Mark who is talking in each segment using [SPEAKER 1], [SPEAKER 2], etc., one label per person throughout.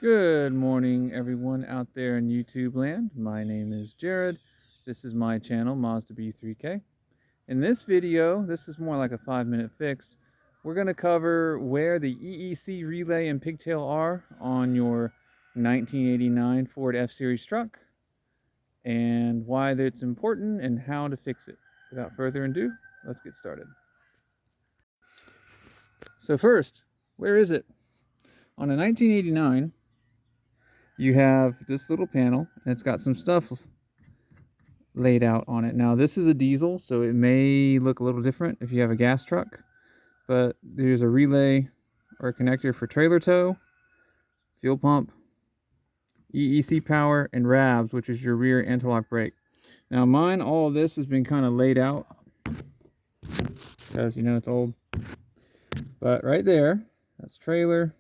[SPEAKER 1] Good morning, everyone out there in YouTube land. My name is Jared. This is my channel, Mazda B3K. In this video, this is more like a 5-minute fix. We're going to cover where the EEC relay and pigtail are on your 1989 Ford F-Series truck and why it's important and how to fix it. Without further ado, let's get started. So first, where is it? On a 1989, you have this little panel, and it's got some stuff laid out on it. Now, this is a diesel, so it may look a little different if you have a gas truck, but there's a relay or a connector for trailer tow, fuel pump, EEC power, and RABs, which is your rear anti-lock brake. Now, mine, all of this has been kind of laid out because, you know, it's old. But right there, that's trailer.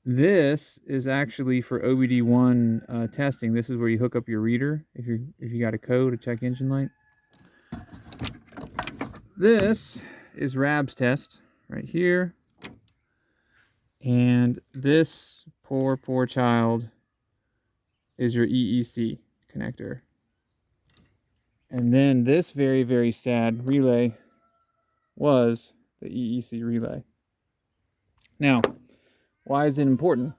[SPEAKER 1] This is actually for OBD1 testing. This is where you hook up your reader if you got a code to check engine light. This is RABs test right here, and this poor child is your EEC connector. And then this very sad relay was the EEC relay. Now, why is it important?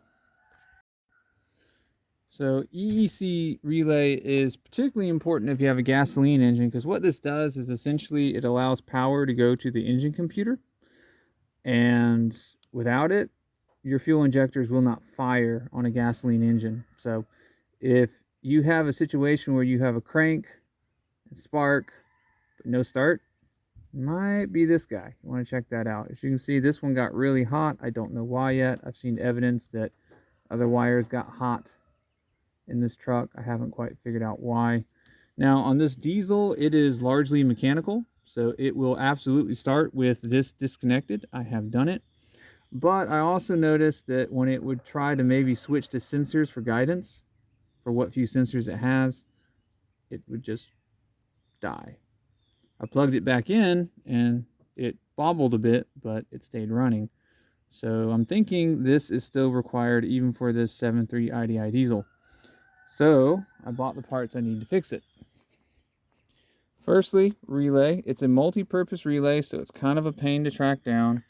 [SPEAKER 1] So EEC relay is particularly important if you have a gasoline engine, because what this does is essentially it allows power to go to the engine computer, and without it, your fuel injectors will not fire on a gasoline engine. So if you have a situation where you have a crank and spark but no start, might be this guy. You want to check that out. As you can see, this one got really hot. I don't know why yet. I've seen evidence that other wires got hot in this truck. I haven't quite figured out why. Now, on this diesel, it is largely mechanical, so it will absolutely start with this disconnected. I have done it. But I also noticed that when it would try to maybe switch to sensors for guidance, for what few sensors it has, it would just die. I plugged it back in and it bobbled a bit, but it stayed running. So I'm thinking this is still required even for this 7.3 IDI diesel. So I bought the parts I need to fix it. Firstly, relay. It's a multi-purpose relay, so it's kind of a pain to track down,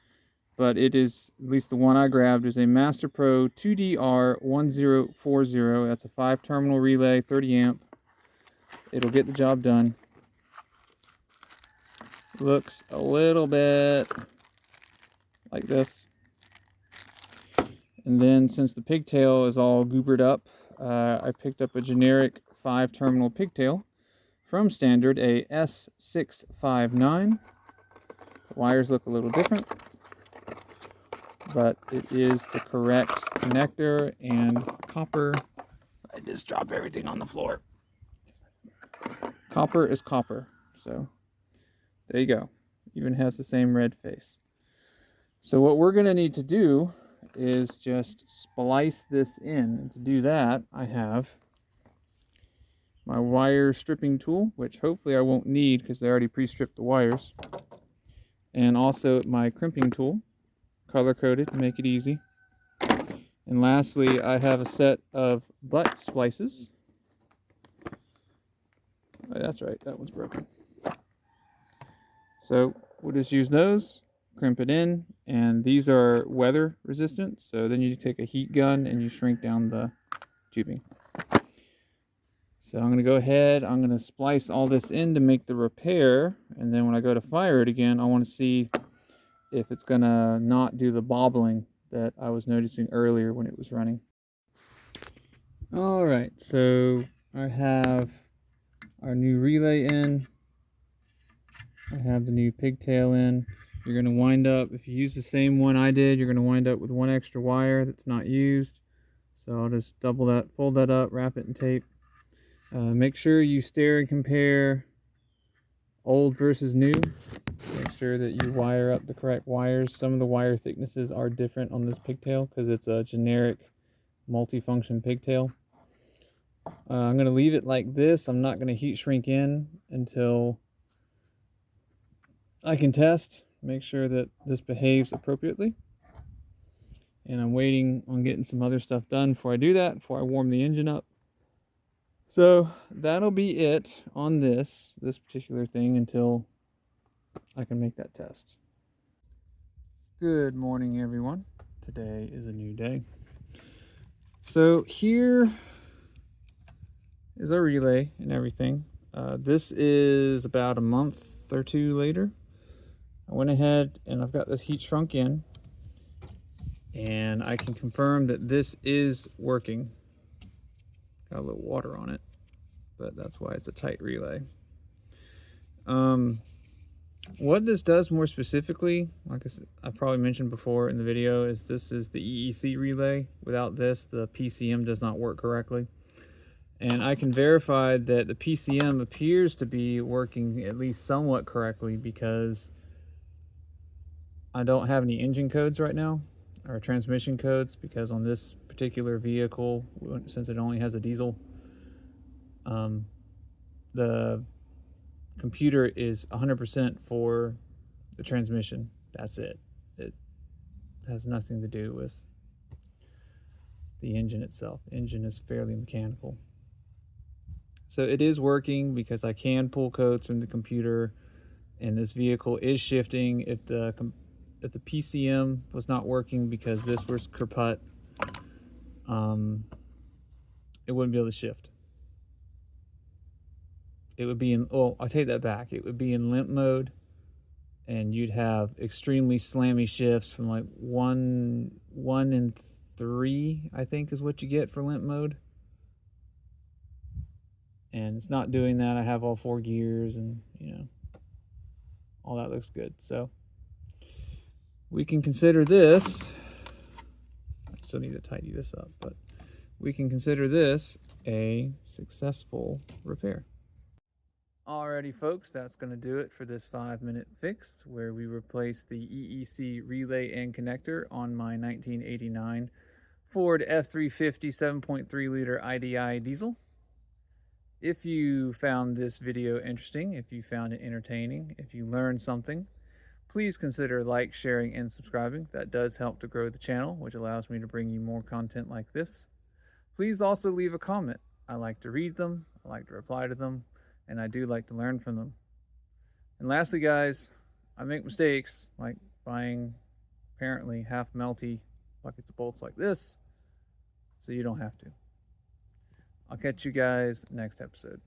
[SPEAKER 1] but it is, at least the one I grabbed, is a Master Pro 2DR1040. That's a 5-terminal relay, 30 amp. It'll get the job done. Looks a little bit like this. And then since the pigtail is all goobered up, I picked up a generic 5-terminal pigtail from Standard, a S659. The wires look a little different, but it is the correct connector and copper. I just dropped everything on the floor. Copper is copper, so there you go. Even has the same red face. So what we're going to need to do is just splice this in. And to do that, I have my wire stripping tool, which hopefully I won't need because they already pre-stripped the wires. And also my crimping tool, color-coded to make it easy. And lastly, I have a set of butt splices. Oh, that's right, that one's broken. So we'll just use those, crimp it in, and these are weather resistant, so then you take a heat gun and you shrink down the tubing. So I'm going to go ahead, I'm going to splice all this in to make the repair, and then when I go to fire it again, I want to see if it's going to not do the bobbling that I was noticing earlier when it was running. Alright, so I have our new relay in. I have the new pigtail in. You're going to wind up, if you use the same one I did, you're going to wind up with one extra wire that's not used. So I'll just double that, fold that up, wrap it in tape. Make sure you stare and compare old versus new. Make sure that you wire up the correct wires. Some of the wire thicknesses are different on this pigtail because it's a generic multi-function pigtail. I'm going to leave it like this. I'm not going to heat shrink in until I can test make sure that this behaves appropriately. And I'm waiting on getting some other stuff done before I do that, before I warm the engine up. So that'll be it on this particular thing until I can make that test. Good morning, everyone. Today is a new day. So here is our relay and everything. This is about a month or two later. I went ahead and I've got this heat shrunk in, and I can confirm that this is working. Got a little water on it, but that's why it's a tight relay. What this does more specifically, like I probably mentioned before in the video, is this is the EEC relay. Without this, the PCM does not work correctly. And I can verify that the PCM appears to be working at least somewhat correctly because I don't have any engine codes right now, or transmission codes, because on this particular vehicle, since it only has a diesel, the computer is 100% for the transmission. That's it. It has nothing to do with the engine itself. The engine is fairly mechanical. So it is working because I can pull codes from the computer, and this vehicle is shifting. If the PCM was not working because this was kaput, it wouldn't be able to shift. It would be in, oh, I take that back. It would be in limp mode, and you'd have extremely slammy shifts from like 1 in 3, I think is what you get for limp mode. And it's not doing that. I have all 4 gears, and all that looks good. So we can consider this, I still need to tidy this up, but we can consider this a successful repair. Alrighty folks, that's going to do it for this 5-minute fix where we replace the EEC Relay and Connector on my 1989 Ford F-350 7.3 liter IDI diesel. If you found this video interesting, if you found it entertaining, if you learned something, please consider like, sharing, and subscribing. That does help to grow the channel, which allows me to bring you more content like this. Please also leave a comment. I like to read them, I like to reply to them, and I do like to learn from them. And lastly, guys, I make mistakes like buying apparently half melty buckets of bolts like this, so you don't have to. I'll catch you guys next episode.